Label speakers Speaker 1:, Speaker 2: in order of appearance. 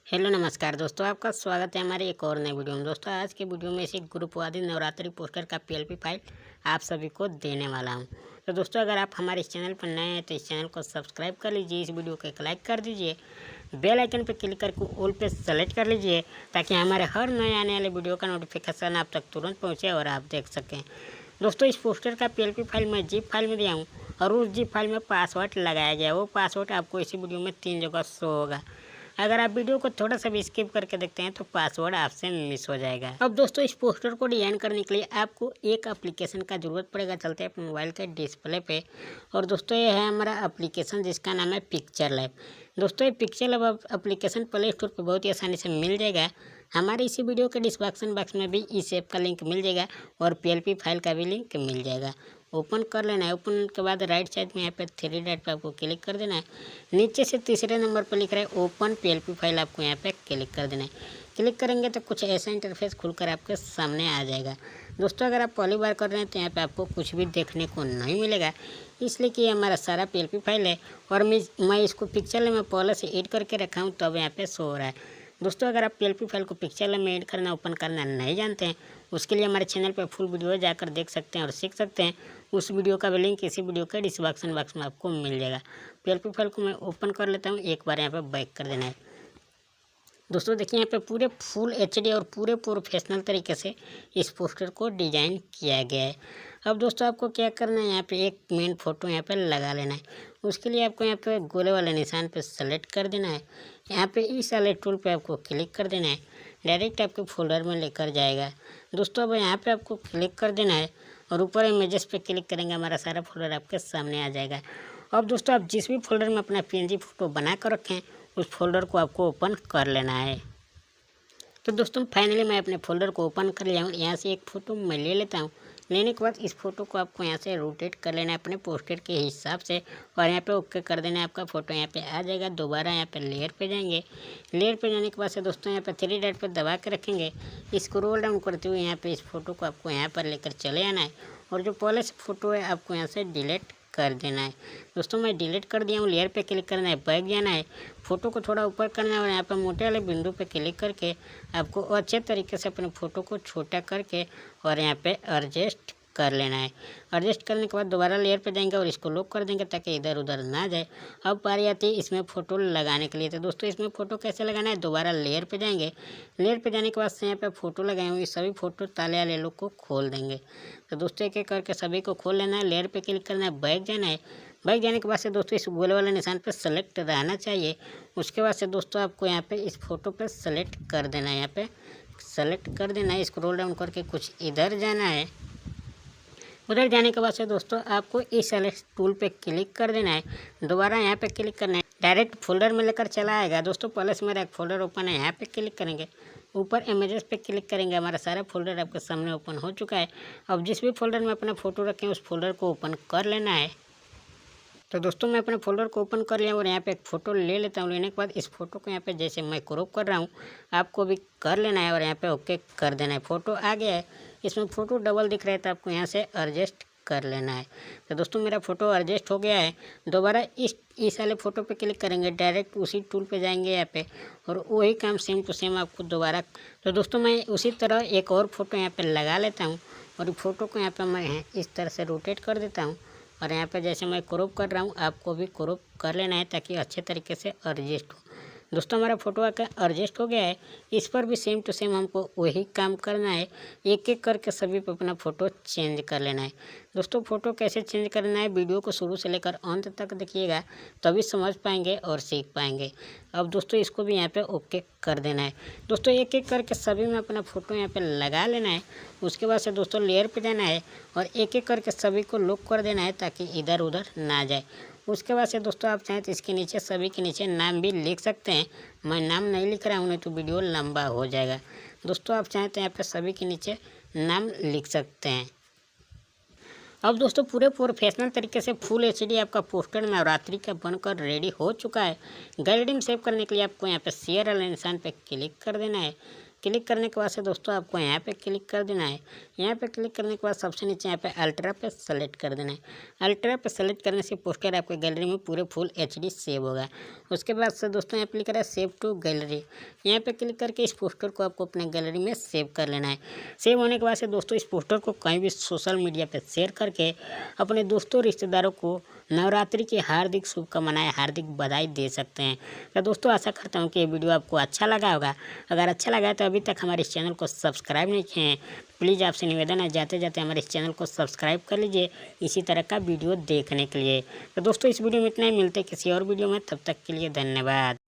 Speaker 1: Hello नमस्कार दोस्तों, आपका स्वागत है हमारे एक और नए वीडियो में। दोस्तों आज के वीडियो में इसी ग्रुपवादी नवरात्रि पोस्टर का पीएलपी फाइल आप सभी को देने वाला हूं। तो दोस्तों अगर आप हमारे इस चैनल पर नए हैं तो इस चैनल को सब्सक्राइब कर लीजिए, इस वीडियो को एक लाइक कर दीजिए, बेल आइकन पर क्लिक करके ऑल पे सेलेक्ट कर लीजिए ताकि हमारे हर नए आने वाले वीडियो का नोटिफिकेशन आप तक तुरंत पहुँचे और आप देख सकें। दोस्तों इस पोस्टर का पीएलपी फाइल मैं जिप फाइल में दिया हूँ और उस जिप फाइल में पासवर्ड लगाया गया है। वो पासवर्ड आपको इसी वीडियो में 3 जगह शो होगा। अगर आप वीडियो को थोड़ा सा भी स्किप करके देखते हैं तो पासवर्ड आपसे मिस हो जाएगा। अब दोस्तों इस पोस्टर को डिजाइन करने के लिए आपको एक एप्लीकेशन का जरूरत पड़ेगा। चलते हैं अपने मोबाइल के डिस्प्ले पे और दोस्तों ये है हमारा एप्लीकेशन जिसका नाम है पिक्चर लैब। दोस्तों ये picture lab application play store पर बहुत ही आसानी से मिल जाएगा। हमारे इसी वीडियो के डिस्क्रिप्शन बॉक्स में भी इस ऐप का लिंक मिल जाएगा और पीएलपी फाइल का भी लिंक मिल जाएगा। ओपन कर लेना है। ओपन के बाद राइट साइड में यहाँ पे 3 डॉट पे आपको क्लिक कर देना है। नीचे से तीसरे नंबर पर लिख रहा है ओपन पीएलपी फाइल, आपको यहाँ पे क्लिक कर देना है। क्लिक करेंगे तो कुछ ऐसा इंटरफेस खुलकर आपके सामने आ जाएगा। दोस्तों अगर आप पहली बार कर रहे हैं तो यहाँ पे आपको कुछ भी देखने को नहीं मिलेगा, इसलिए कि हमारा सारा पीएलपी फाइल है और मैं इसको पिक्चर में पहले से एड करके रखा हूँ, तब यहाँ पे शो हो रहा है। दोस्तों अगर आप पीएलपी फाइल को पिक्चर में ऐड करना ओपन करना नहीं जानते हैं, उसके लिए हमारे चैनल पर फुल वीडियो जाकर देख सकते हैं और सीख सकते हैं। उस वीडियो का भी लिंक इसी वीडियो के डिस्क्रिप्शन बॉक्स में आपको मिल जाएगा। पीएलपी फाइल को मैं ओपन कर लेता हूँ। एक बार यहाँ पे बैक कर देना है। दोस्तों देखिए यहाँ पे पूरे फुल एचडी और पूरे प्रोफेशनल तरीके से इस पोस्टर को डिजाइन किया गया है। अब दोस्तों आपको क्या करना है, यहाँ पे एक मेन फोटो यहाँ पे लगा लेना है। उसके लिए आपको यहाँ पे गोले वाले निशान पे सेलेक्ट कर देना है। यहाँ पे इस वाले टूल पे आपको क्लिक कर देना है, डायरेक्ट आपके फोल्डर में लेकर जाएगा। दोस्तों अब यहाँ पे आपको क्लिक कर देना है और ऊपर इमेजेस पे क्लिक करेंगे, हमारा सारा फोल्डर आपके सामने आ जाएगा। अब दोस्तों आप जिस भी फोल्डर में अपना पीएनजी फोटो बना कर रखें उस फोल्डर को आपको ओपन कर लेना है। तो दोस्तों फाइनली मैं अपने फोल्डर को ओपन कर लिया हूँ। यहाँ से एक फ़ोटो मैं ले लेता हूँ। लेने के बाद इस फोटो को आपको यहाँ से रोटेट कर लेना है अपने पोस्टर के हिसाब से और यहाँ पे ओके कर देना है। आपका फ़ोटो यहाँ पे आ जाएगा। दोबारा यहाँ पे लेयर पे जाएंगे। लेयर पे जाने के बाद से दोस्तों यहाँ पे 3 डॉट पे दबा के रखेंगे। स्क्रॉल डाउन करते हुए यहाँ पे इस फोटो को आपको यहाँ पर लेकर चले आना है और जो पहले से फ़ोटो है आपको यहाँ से डिलीट कर देना है। दोस्तों मैं डिलीट कर दिया हूँ। लेयर पे क्लिक करना है, बैक जाना है, फ़ोटो को थोड़ा ऊपर करना है और यहाँ पर मोटे वाले बिंदु पे क्लिक करके आपको अच्छे तरीके से अपने फ़ोटो को छोटा करके और यहाँ पे एडजस्ट कर लेना है। एडजस्ट करने के बाद दोबारा लेयर पे जाएंगे और इसको लॉक कर देंगे ताकि इधर उधर ना जाए। अब बारी आती है इसमें फ़ोटो लगाने के लिए। तो दोस्तों इसमें फ़ोटो कैसे लगाना है, दोबारा लेयर पे जाएंगे। लेयर पे जाने के बाद से यहाँ पे फ़ोटो लगाए हुए सभी फ़ोटो ताले वाले लोग को खोल देंगे। तो दोस्तों एक एक करके सभी को खोल लेना है। लेयर पे क्लिक करना है, बैक जाना है। बैक जाने के बाद से दोस्तों इस गोले वाले निशान पर सेलेक्ट रहना चाहिए। उसके बाद से दोस्तों आपको यहाँ पे इस फोटो पर सेलेक्ट कर देना है। यहाँ पे सेलेक्ट कर देना है, स्क्रॉल डाउन करके कुछ इधर जाना है। उधर जाने के बाद से दोस्तों आपको इस वाले टूल पे क्लिक कर देना है। दोबारा यहाँ पे क्लिक करना है, डायरेक्ट फोल्डर में लेकर चला आएगा। दोस्तों पहले से मेरा एक फोल्डर ओपन है, यहाँ पे क्लिक करेंगे, ऊपर इमेजेस पे क्लिक करेंगे, हमारा सारा फोल्डर आपके सामने ओपन हो चुका है। अब जिस भी फोल्डर में अपना फ़ोटो रखें उस फोल्डर को ओपन कर लेना है। तो दोस्तों मैं अपने फोल्डर को ओपन कर लिया और यहाँ पे एक फ़ोटो ले लेता हूँ। लेने के बाद इस फोटो को यहाँ पे जैसे मैं क्रॉप कर रहा हूँ आपको भी कर लेना है और यहाँ पे ओके कर देना है। फ़ोटो आ गया है। इसमें फ़ोटो डबल दिख रहा है तो आपको यहाँ से एडजस्ट कर लेना है। तो दोस्तों मेरा फ़ोटो एडजस्ट हो गया है। दोबारा इस वाले फ़ोटो पे क्लिक करेंगे, डायरेक्ट उसी टूल पे जाएंगे यहाँ पे और वही काम सेम टू सेम आपको दोबारा। तो दोस्तों मैं उसी तरह एक और फ़ोटो यहाँ पे लगा लेता हूँ और फ़ोटो को यहाँ पे मैं इस तरह से रोटेट कर देता हूँ और यहाँ पे जैसे मैं क्रॉप कर रहा हूँ आपको भी क्रॉप कर लेना है ताकि अच्छे तरीके से एडजस्ट हो। दोस्तों हमारा फ़ोटो आकर एडजस्ट हो गया है। इस पर भी सेम टू सेम हमको वही काम करना है। एक एक करके सभी पर अपना फ़ोटो चेंज कर लेना है। दोस्तों फ़ोटो कैसे चेंज करना है वीडियो को शुरू से लेकर अंत तक देखिएगा, तभी समझ पाएंगे और सीख पाएंगे। अब दोस्तों इसको भी यहाँ पे ओके कर देना है। दोस्तों एक एक करके सभी में अपना फ़ोटो यहाँ पे लगा लेना है। उसके बाद से दोस्तों लेयर पे जाना है और एक एक करके सभी को लॉक कर देना है ताकि इधर उधर ना जाए। उसके बाद से दोस्तों आप चाहें तो इसके नीचे सभी के नीचे नाम भी लिख सकते हैं। मैं नाम नहीं लिख रहा हूँ, नहीं तो वीडियो लंबा हो जाएगा। दोस्तों आप चाहें तो यहाँ पे सभी के नीचे नाम लिख सकते हैं। अब दोस्तों पूरे प्रोफेशनल तरीके से फुल एचडी आपका पोस्टर नवरात्रि का बनकर रेडी हो चुका है। गैलरी में सेव करने के लिए आपको यहाँ पे शेयर वाले निशान पे क्लिक कर देना है। क्लिक करने के बाद से दोस्तों आपको यहाँ पे क्लिक कर देना है। यहाँ पे क्लिक करने के बाद सबसे नीचे यहाँ पे अल्ट्रा पे सेलेक्ट कर देना है। अल्ट्रा पे सेलेक्ट करने से पोस्टर आपके गैलरी में पूरे फुल HD सेव होगा। उसके बाद से दोस्तों यहाँ क्लिक करें सेव टू गैलरी। यहाँ पे क्लिक करके इस पोस्टर को आपको अपने गैलरी में सेव कर लेना है। सेव होने के बाद से दोस्तों इस पोस्टर को कहीं भी सोशल मीडिया पर शेयर करके अपने दोस्तों रिश्तेदारों को नवरात्रि की हार्दिक शुभकामनाएं, हार्दिक बधाई दे सकते हैं। तो दोस्तों आशा करता हूँ कि ये वीडियो आपको अच्छा लगा होगा। अगर अच्छा लगा है तो अभी तक हमारे इस चैनल को सब्सक्राइब नहीं किए हैं, प्लीज़ आपसे निवेदन है जाते जाते हमारे इस चैनल को सब्सक्राइब कर लीजिए इसी तरह का वीडियो देखने के लिए। तो दोस्तों इस वीडियो में इतना ही, मिलते किसी और वीडियो में, तब तक के लिए धन्यवाद।